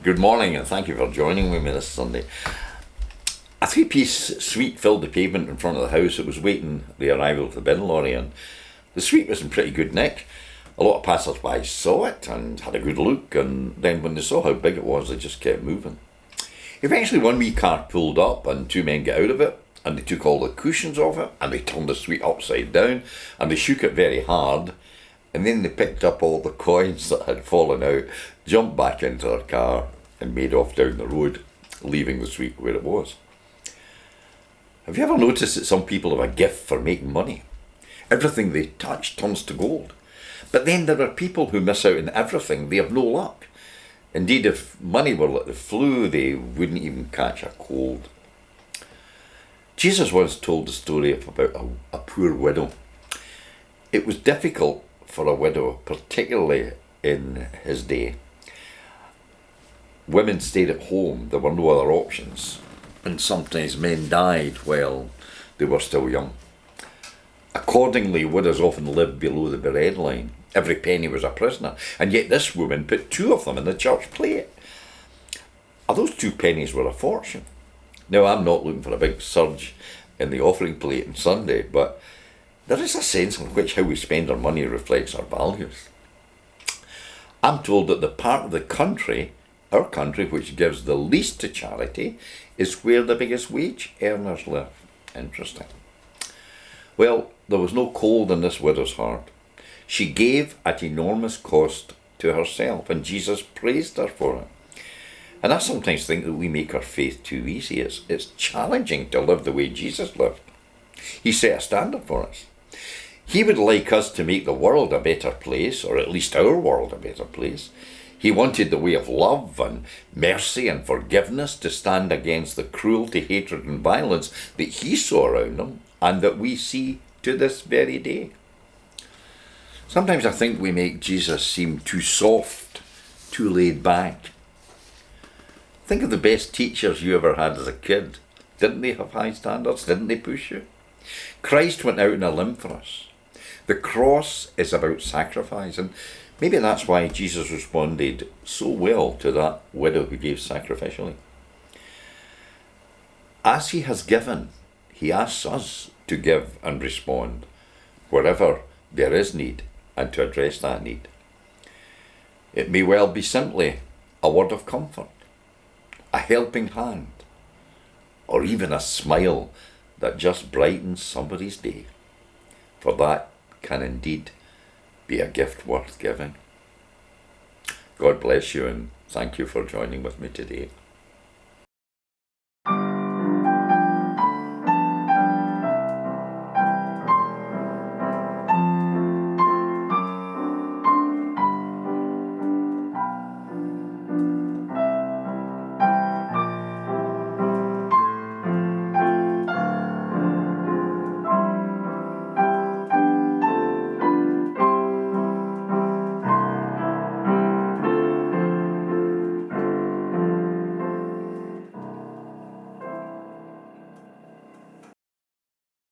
Good morning and thank you for joining me this Sunday. A three-piece suite filled the pavement in front of the house. It was waiting the arrival of the bin lorry, and the suite was in pretty good nick. A lot of passers-by saw it and had a good look, and then when they saw how big it was, they just kept moving. Eventually one wee car pulled up and two men got out of it, and they took all the cushions off it, and they turned the suite upside down, and they shook it very hard, and then they picked up all the coins that had fallen out, jumped back into their car and made off down the road, leaving the suite where it was. Have you ever noticed that some people have a gift for making money? Everything they touch turns to gold. But then there are people who miss out on everything. They have no luck. Indeed, if money were like the flu, they wouldn't even catch a cold. Jesus once told the story about a poor widow. It was difficult for a widow, particularly in his day. Women stayed at home, there were no other options, and sometimes men died while they were still young. Accordingly, widows often lived below the breadline. Every penny was a prisoner, and yet this woman put two of them in the church plate. Those 2 pennies were a fortune. Now, I'm not looking for a big surge in the offering plate on Sunday, but there is a sense in which how we spend our money reflects our values. I'm told that the part of the country, our country, which gives the least to charity, is where the biggest wage earners live. Interesting. Well, there was no cold in this widow's heart. She gave at enormous cost to herself, and Jesus praised her for it. And I sometimes think that we make our faith too easy. It's challenging to live the way Jesus lived. He set a standard for us. He would like us to make the world a better place, or at least our world a better place. He wanted the way of love and mercy and forgiveness to stand against the cruelty, hatred and violence that he saw around him and that we see to this very day. Sometimes I think we make Jesus seem too soft, too laid back. Think of the best teachers you ever had as a kid. Didn't they have high standards? Didn't they push you? Christ went out on a limb for us. The cross is about sacrifice, and maybe that's why Jesus responded so well to that widow who gave sacrificially. As he has given, he asks us to give and respond wherever there is need and to address that need. It may well be simply a word of comfort, a helping hand, or even a smile that just brightens somebody's day. For that can indeed be a gift worth giving. God bless you, and thank you for joining with me today.